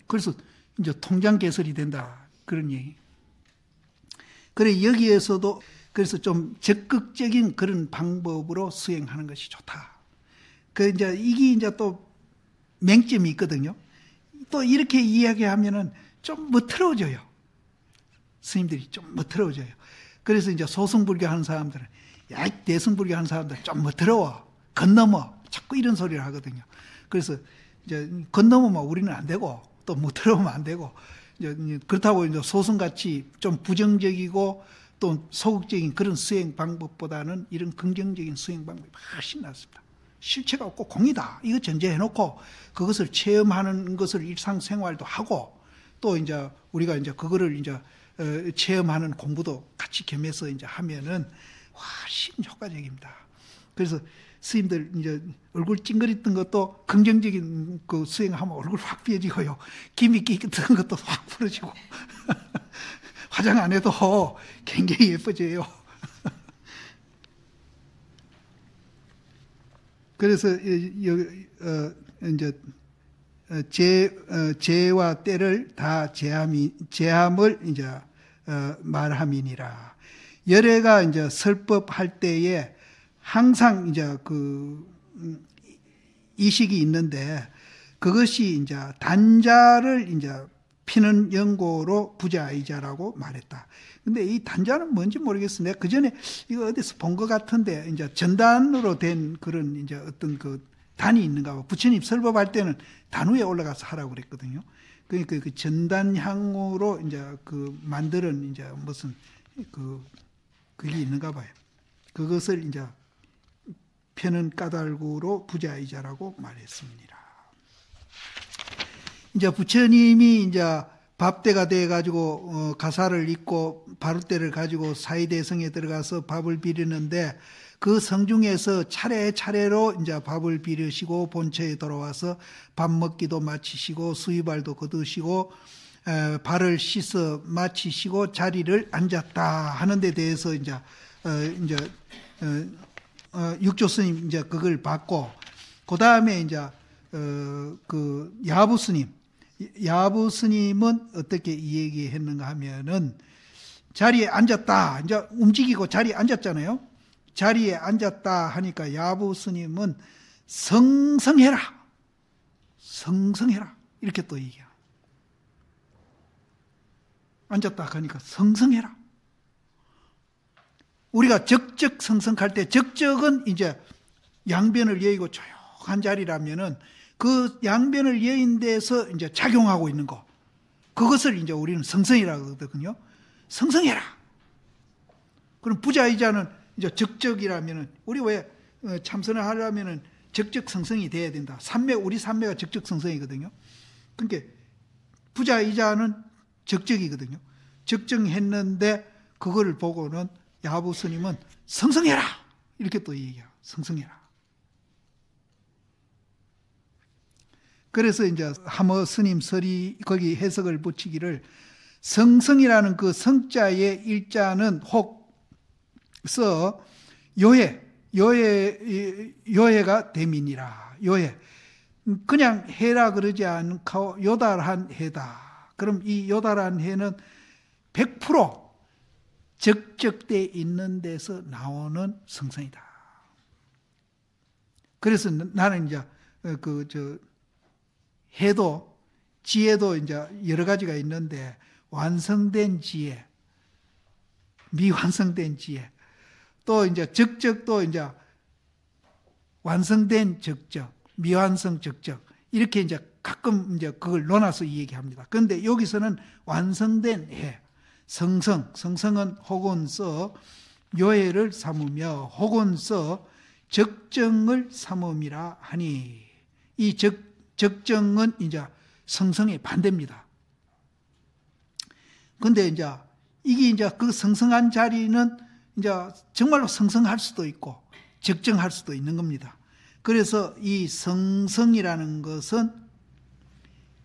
그래서 이제 통장 개설이 된다. 그런 얘기. 그래, 여기에서도 그래서 좀 적극적인 그런 방법으로 수행하는 것이 좋다. 이제 이게 이제 또 맹점이 있거든요. 또 이렇게 이야기하면은 좀 멋스러워져요. 스님들이 좀 멋스러워져요. 그래서 이제 소승불교 하는 사람들은, 야, 대승불교 하는 사람들은 좀 멋스러워. 건너머. 자꾸 이런 소리를 하거든요. 그래서 이제 건너면 우리는 안 되고, 또 멋스러우면 안 되고, 이제 그렇다고 이제 소승같이 좀 부정적이고 또 소극적인 그런 수행 방법보다는 이런 긍정적인 수행 방법이 훨씬 낫습니다. 실체가 없고 공이다. 이거 전제해놓고 그것을 체험하는 것을 일상생활도 하고 또 이제 우리가 이제 그거를 이제 체험하는 공부도 같이 겸해서 이제 하면은 훨씬 효과적입니다. 그래서 스님들 이제 얼굴 찡그렸던 것도 긍정적인 그 수행하면 얼굴 확 삐어지고요. 김이 끼었던 것도 확 풀어지고 화장 안 해도 굉장히 예뻐져요. 그래서 이제 재와 때를 다 제함을 이제 말함이니라. 열애가 이제 설법할 때에 항상 이제 그 이식이 있는데 그것이 이제 단자를 이제 피는 연고로 부자이자라고 말했다. 근데 이 단자는 뭔지 모르겠어. 내가 그 전에 이거 어디서 본 것 같은데 이제 전단으로 된 그런 이제 어떤 그 단이 있는가 봐. 부처님 설법할 때는 단 위에 올라가서 하라고 그랬거든요. 그러니까 그 전단향으로 이제 그 만드는 이제 무슨 그게 있는가 봐요. 그것을 이제 펴는 까닭으로 부자이자라고 말했습니다. 이제 부처님이 이제 밥때가 돼가지고 가사를 읽고 바루때를 가지고 사이대성에 들어가서 밥을 비리는데 그 성중에서 차례차례로 이제 밥을 비르시고 본처에 돌아와서 밥 먹기도 마치시고 수의발도 거두시고 발을 씻어 마치시고 자리를 앉았다 하는 데 대해서 이제 육조 스님 이제 그걸 받고 그 다음에 이제 그 야부 스님은 어떻게 얘기했는가 하면은 자리에 앉았다. 이제 움직이고 자리에 앉았잖아요. 자리에 앉았다 하니까 야부 스님은 성성해라. 성성해라. 이렇게 또 얘기해요. 앉았다 하니까 성성해라. 우리가 적적 성성할 때 적적은 이제 양변을 여의고 조용한 자리라면은 그 양변을 여인 데서 이제 작용하고 있는 거. 그것을 이제 우리는 성성이라고 하거든요. 성성해라. 그럼 부자이자는 이제 적적이라면은 우리 왜 참선을 하려면은 적적성성이 돼야 된다. 우리 삼매가 적적성성이거든요. 그러니까 부자이자는 적적이거든요. 적정했는데 그거를 보고는 야부 스님은 성성해라! 이렇게 또 얘기해요. 성성해라. 그래서 이제 하머 스님 설이 거기 해석을 붙이기를 성성이라는 그 성자의 일자는 혹 써 요해가 대민이라. 요해. 그냥 해라 그러지 않고 요달한 해다. 그럼 이 요달한 해는 100% 적적돼 있는 데서 나오는 성성이다. 그래서 나는 이제 해도 지혜도 이제 여러 가지가 있는데 완성된 지혜, 미완성된 지혜, 또 이제 적적도 이제 완성된 적적, 미완성 적적 이렇게 이제 가끔 이제 그걸 논아서 얘기합니다. 그런데 여기서는 완성된 해, 성성은 혹은서 요해를 삼으며 혹은서 적정을 삼음이라 하니 이 적정은 이제 성성의 반대입니다. 근데 이제 이게 이제 그 성성한 자리는 이제 정말로 성성할 수도 있고 적정할 수도 있는 겁니다. 그래서 이 성성이라는 것은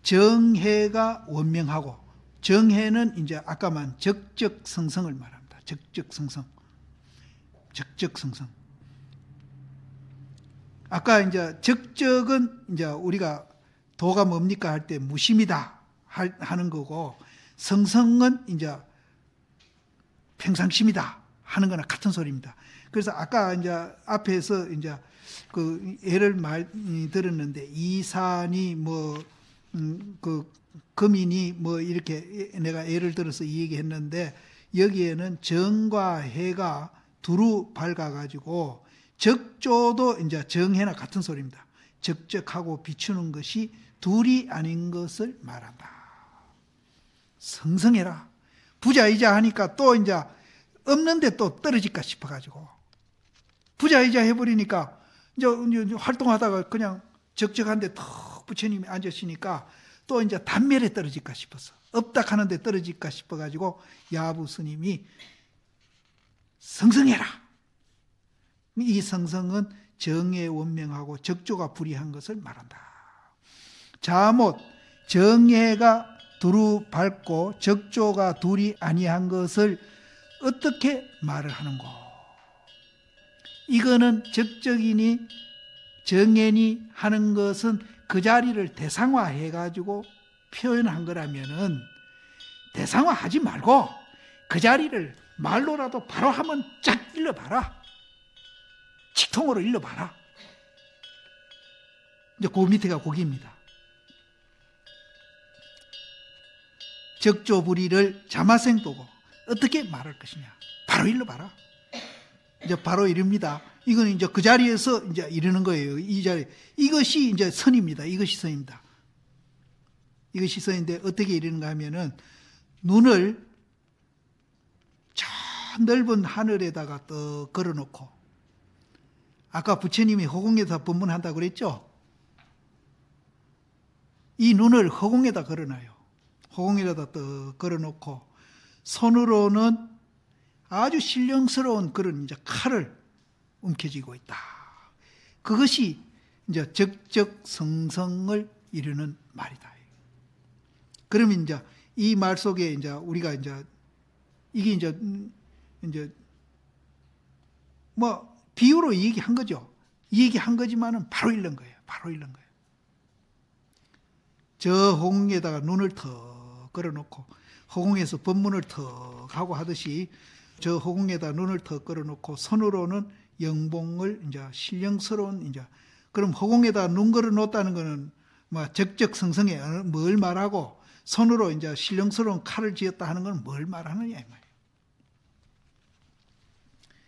정해가 원명하고 정해는 이제 아까 말한 적적성성을 말합니다. 적적성성. 아까 이제 적적은 이제 우리가 도가 뭡니까 할 때 무심이다 하는 거고 성성은 이제 평상심이다 하는 거나 같은 소리입니다. 그래서 아까 이제 앞에서 이제 그 예를 들었는데 이산이 그 금인이 이렇게 내가 예를 들어서 이 얘기했는데 여기에는 정과 해가 두루 밝아가지고 적조도 이제 정해나 같은 소리입니다. 적적하고 비추는 것이 둘이 아닌 것을 말한다. 성성해라. 부자이자 하니까 또 이제 없는데 또 떨어질까 싶어가지고 부자이자 해버리니까 이제 활동하다가 그냥 적적한데 턱 부처님이 앉으시니까 또 이제 단멸에 떨어질까 싶어서 없다 하는데 떨어질까 싶어가지고 야부 스님이 성성해라. 이 성성은 정에 원명하고 적조가 불이한 것을 말한다. 자못 정해가 두루 밝고 적조가 둘이 아니한 것을 어떻게 말을 하는고? 이거는 적적이니 정해니 하는 것은 그 자리를 대상화해가지고 표현한 거라면은 대상화하지 말고 그 자리를 말로라도 바로 한번 쫙 일러봐라. 직통으로 일러봐라. 이제 그 밑에가 거기입니다. 적조불이를 자마생도고 어떻게 말할 것이냐. 바로 일러봐라. 이제 바로 이릅니다. 이건 이제 그 자리에서 이제 이르는 거예요. 이 자리. 이것이 이제 선입니다. 이것이 선입니다. 이것이 선인데 어떻게 이르는가 하면은 눈을 저 넓은 하늘에다가 떡 걸어놓고 아까 부처님이 허공에다 법문한다고 그랬죠? 이 눈을 허공에다 걸어놔요. 허공에다 떡 걸어놓고 손으로는 아주 신령스러운 그런 이제 칼을 움켜쥐고 있다. 그것이 이제 적적성성을 이루는 말이다. 그러면 이제 이 말 속에 이제 우리가 이제 이게 이제 뭐 비유로 얘기한 거죠. 얘기한 거지만은 바로 읽는 거예요. 바로 읽는 거예요. 저 허공에다가 눈을 턱 걸어놓고 허공에서 법문을 턱 하고 하듯이 저 허공에다 눈을 턱 걸어놓고 손으로는 영봉을 이제 신령스러운 이제 그럼 허공에다 눈 걸어놓았다는 거는 뭐 적적성성에 뭘 말하고 손으로 이제 신령스러운 칼을 쥐었다 하는 건 뭘 말하느냐 이 말이에요.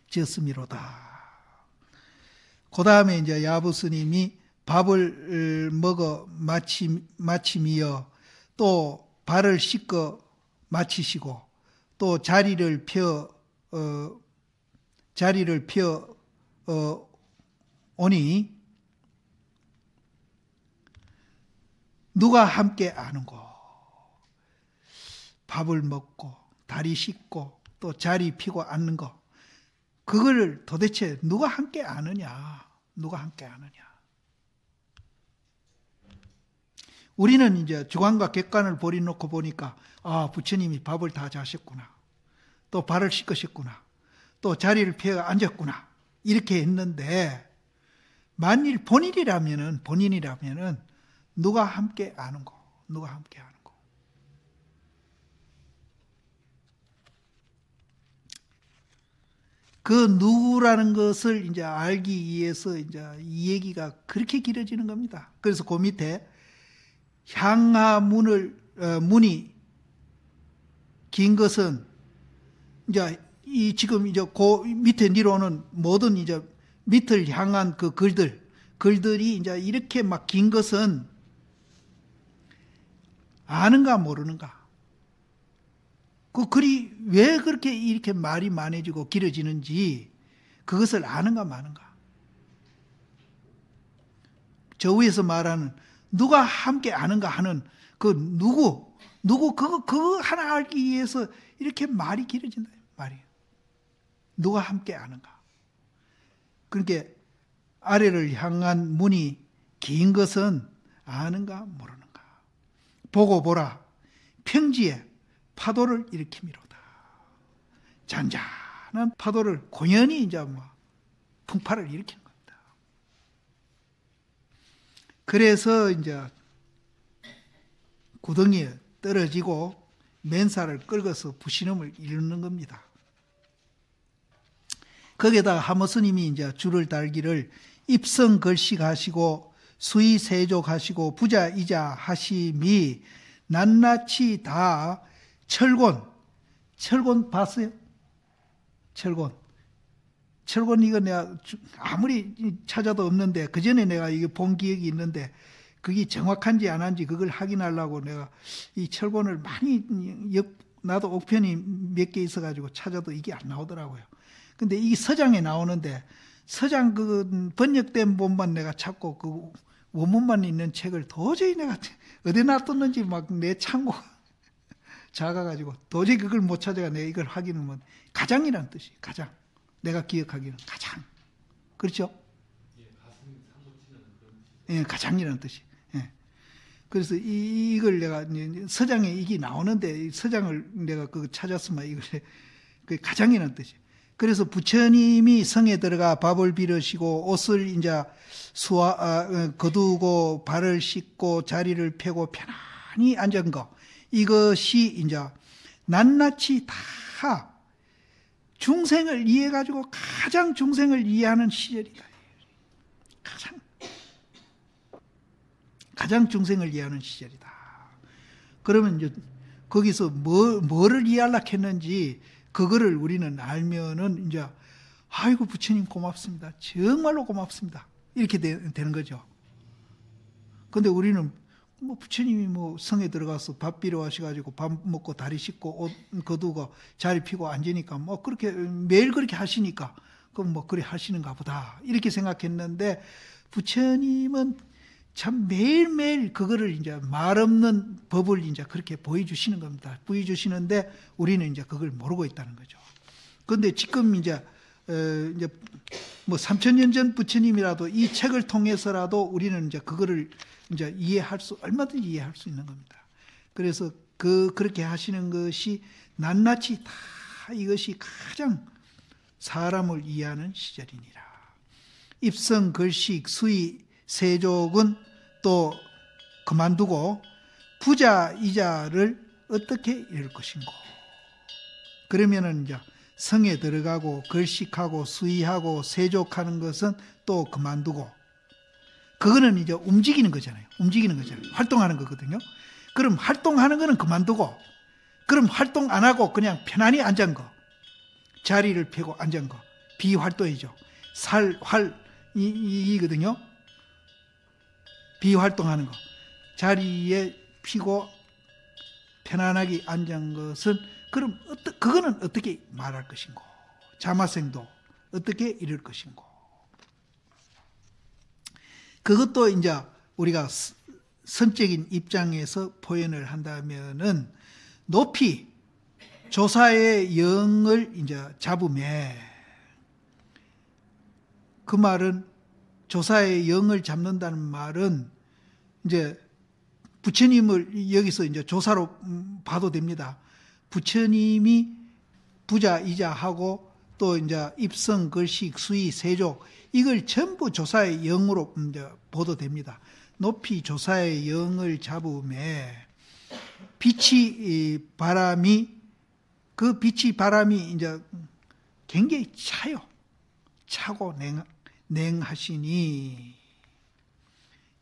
지었음이로다. 그 다음에 이제 야부 스님이 밥을 먹어 마침이여 또 발을 씻고 마치시고 또 자리를 펴 오니 누가 함께 아는고. 밥을 먹고 다리 씻고 또 자리 피고 앉는 거, 그걸 도대체 누가 함께 아느냐? 누가 함께 아느냐? 우리는 이제 주관과 객관을 버려놓고 보니까 부처님이 밥을 다 자셨구나, 또 발을 씻으셨구나, 또 자리를 펴 앉았구나, 이렇게 했는데, 만일 본인이라면은 누가 함께 아는고? 누가 함께 아는고? 그 누구라는 것을 이제 알기 위해서 이제 이 얘기가 그렇게 길어지는 겁니다. 그래서 그 밑에 문이 긴 것은 이제 지금 이제 그 밑에 내려오는 모든 이제 밑을 향한 그 글들이 이제 이렇게 막 긴 것은 아는가 모르는가? 그 글이 왜 그렇게 이렇게 말이 많아지고 길어지는지 그것을 아는가 마는가? 저 위에서 말하는 누가 함께 아는가 하는 그 누구 그거 하나 알기 위해서 이렇게 말이 길어진다. 말이. 누가 함께 아는가? 그러니까 아래를 향한 문이 긴 것은 아는가 모르는가? 보고 보라. 평지에 파도를 일으키미로다. 잔잔한 파도를 고연히 이제 풍파를 일으키는 겁니다. 그래서 이제 구덩이에 떨어지고 맨살을 긁어서 부신음을 이루는 겁니다. 거기에다가 하모스님이 이제 줄을 달기를 입성걸식하시고 수의세족하시고 부자이자 하심이 낱낱이 다 철곤 봤어요? 철곤 이거 내가 아무리 찾아도 없는데, 그 전에 내가 이거 본 기억이 있는데, 그게 정확한지 안 한지 그걸 확인하려고 내가 이 철곤을 많이, 나도 옥편이 몇 개 있어가지고 찾아도 이게 안 나오더라고요. 근데 이 서장에 나오는데, 서장 그 번역된 본만 내가 찾고 그 원문만 있는 책을 도저히 내가 어디 놔뒀는지 막 내 창고 작아가지고 도저히 그걸 못 찾아가 내가 이걸 확인하면, 가장이라는 뜻이, 가장. 내가 기억하기는 가장. 그렇죠? 예, 가장이라는 뜻이. 예. 그래서 이걸 내가 서장에 이게 나오는데, 서장을 내가 그거 찾았으면 이걸 그 가장이라는 뜻이. 그래서 부처님이 성에 들어가 밥을 비르시고 옷을 이제 거두고 발을 씻고 자리를 펴고 편안히 앉은 거, 이것이 이제 낱낱이 다 중생을 이해해가지고 가장 중생을 이해하는 시절이다. 가장 중생을 이해하는 시절이다. 그러면 이제 거기서 뭐를 이해하려고 했는지 그거를 우리는 알면은 이제 아이고 부처님 고맙습니다. 정말로 고맙습니다. 이렇게 되는 거죠. 근데 우리는 부처님이 성에 들어가서 밥 비러 하셔가지고 밥 먹고 다리 씻고 옷 거두고 자리 피고 앉으니까 그렇게 매일 그렇게 하시니까 그럼 그래 하시는가 보다 이렇게 생각했는데, 부처님은 참 매일매일 그거를 이제 말 없는 법을 이제 그렇게 보여주시는 겁니다. 보여주시는데 우리는 이제 그걸 모르고 있다는 거죠. 그런데 지금 이제 3000년 전 부처님이라도 이 책을 통해서라도 우리는 이제 그거를 이제 얼마든지 이해할 수 있는 겁니다. 그래서 그렇게 하시는 것이 낱낱이 다 이것이 가장 사람을 이해하는 시절이니라. 입성, 걸식, 수의, 세족은 또 그만두고 부자, 이자를 어떻게 이룰 것인고. 그러면은 이제 성에 들어가고 걸식하고 수의하고 세족하는 것은 또 그만두고, 그거는 이제 움직이는 거잖아요. 활동하는 거거든요. 그럼 활동하는 거는 그만두고, 그럼 활동 안 하고 그냥 편안히 앉은 거, 자리를 펴고 앉은 거, 비활동이죠. 이거든요. 비활동하는 거, 자리에 피고 편안하게 앉은 것은, 그럼 그거는 어떻게 말할 것인고, 자마생도 어떻게 이룰 것인고. 그것도 이제 우리가 선적인 입장에서 표현을 한다면은 높이 조사의 영을 이제 잡음에, 그 말은 조사의 영을 잡는다는 말은 이제 부처님을 여기서 이제 조사로 봐도 됩니다. 부처님이 부자이자하고 또 이제 입성, 걸식, 수의, 세족 이걸 전부 조사의 영으로 이제 보도 됩니다. 높이 조사의 영을 잡음에 빛이 바람이, 그 빛이 바람이 이제 굉장히 차요. 차고 냉하시니,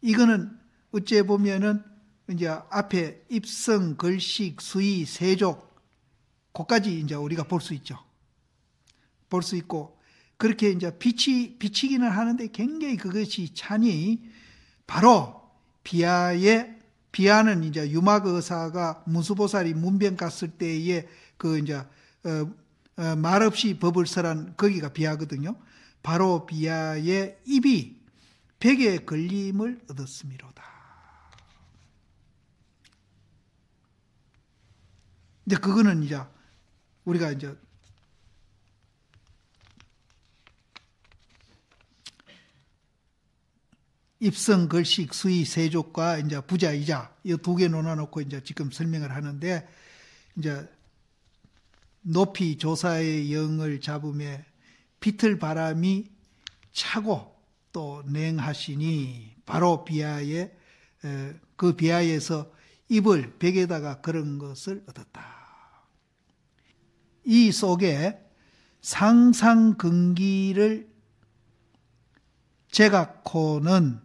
이거는 어째 보면은 이제 앞에 입성, 걸식, 수의, 세족 그까지 이제 우리가 볼 수 있죠. 볼 수 있고, 그렇게 이제 비치기는 하는데 굉장히 그것이 차니, 바로 비하는 이제 유마거사가 문수보살이 문병 갔을 때에 그 이제 말없이 법을 설한 거기가 비하거든요. 바로 비하의 입이 벽에 걸림을 얻었음이로다. 이제 그거는 이제 우리가 이제 입성, 걸식, 수의, 세족과 이제 부자이자 이 두 개 놓아놓고 이제 지금 설명을 하는데, 이제 높이 조사의 영을 잡음에 비틀 바람이 차고 또 냉하시니, 바로 비하에 그 비하에서 입을 벽에다가 걸은 것을 얻었다. 이 속에 상상근기를 제각호는,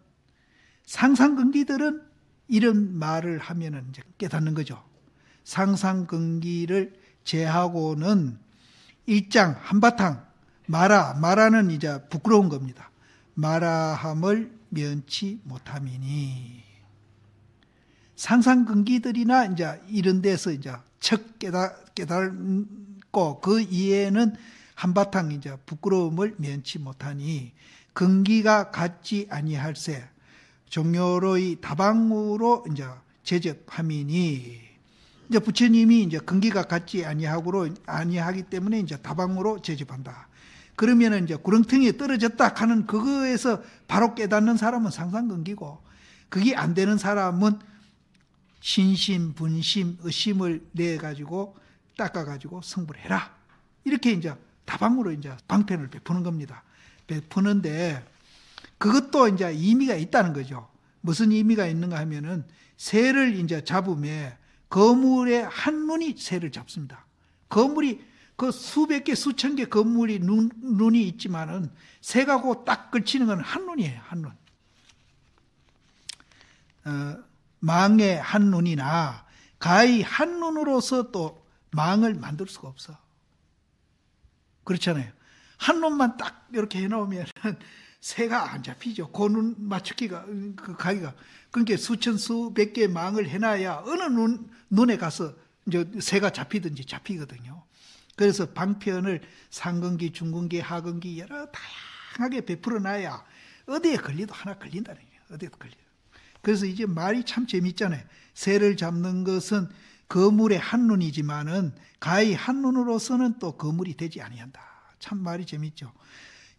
상상근기들은 이런 말을 하면은 이제 깨닫는 거죠. 상상근기를 제하고는 일장 한바탕 마라는 이제 부끄러운 겁니다. 마라함을 면치 못함이니, 상상근기들이나 이제 이런 데서 이제 척 깨닫고 그 이해는 한바탕 이제 부끄러움을 면치 못하니, 근기가 같지 아니할세 종료로의 다방으로 이제 제접함이니, 이제 부처님이 이제 근기가 같지 아니하기 때문에 이제 다방으로 제접한다. 그러면은 이제 구렁텅이에 떨어졌다 하는 그거에서 바로 깨닫는 사람은 상상근기고, 그게 안 되는 사람은 신심, 분심, 의심을 내 가지고 닦아 가지고 성불 해라. 이렇게 이제 다방으로 이제 방편을 베푸는 겁니다. 베푸는데 그것도 이제 의미가 있다는 거죠. 무슨 의미가 있는가 하면은 새를 이제 잡음에 거물의 한눈이 새를 잡습니다. 거물이 그 수백 개, 수천 개 거물이 눈이 있지만은 새가 고 딱 걸치는 건 한눈이에요. 한눈. 망의 한눈이나 가히 한눈으로서 또 망을 만들 수가 없어. 그렇잖아요. 한눈만 딱 이렇게 해놓으면 새가 안 잡히죠. 그 눈 맞추기가, 그 가기가. 그러니까 수천, 수백 개의 망을 해놔야 어느 눈에 가서 이제 새가 잡히든지 잡히거든요. 그래서 방편을 상근기, 중근기, 하근기 여러 다양하게 베풀어 놔야 어디에 걸리도 하나 걸린다는 거예요. 어디에도 걸려. 그래서 이제 말이 참 재밌잖아요. 새를 잡는 것은 거물의 한눈이지만은 가히 한눈으로서는 또 거물이 되지 아니한다. 참 말이 재밌죠.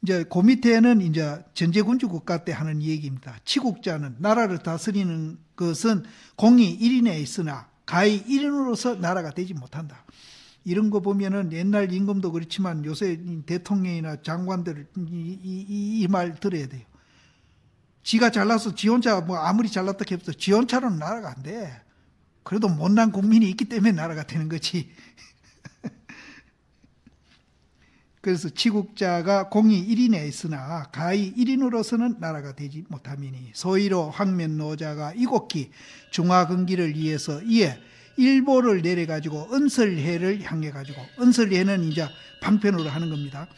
이제 그 밑에는 이제 전제군주 국가 때 하는 얘기입니다. 치국자는 나라를 다스리는 것은 공이 1인에 있으나 가히 1인으로서 나라가 되지 못한다. 이런 거 보면은 옛날 임금도 그렇지만 요새 대통령이나 장관들 이 말 들어야 돼요. 지가 잘나서 지 혼자 뭐 아무리 잘났다 해도 지 혼자로는 나라가 안 돼. 그래도 못난 국민이 있기 때문에 나라가 되는 거지. 그래서 치국자가 공이 1인에 있으나 가히 1인으로서는 나라가 되지 못함이니, 소위로 황면노자가 이곡기 중화근기를 위해서 이에 일보를 내려가지고 은설해를 향해가지고, 은설해는 이제 방편으로 하는 겁니다.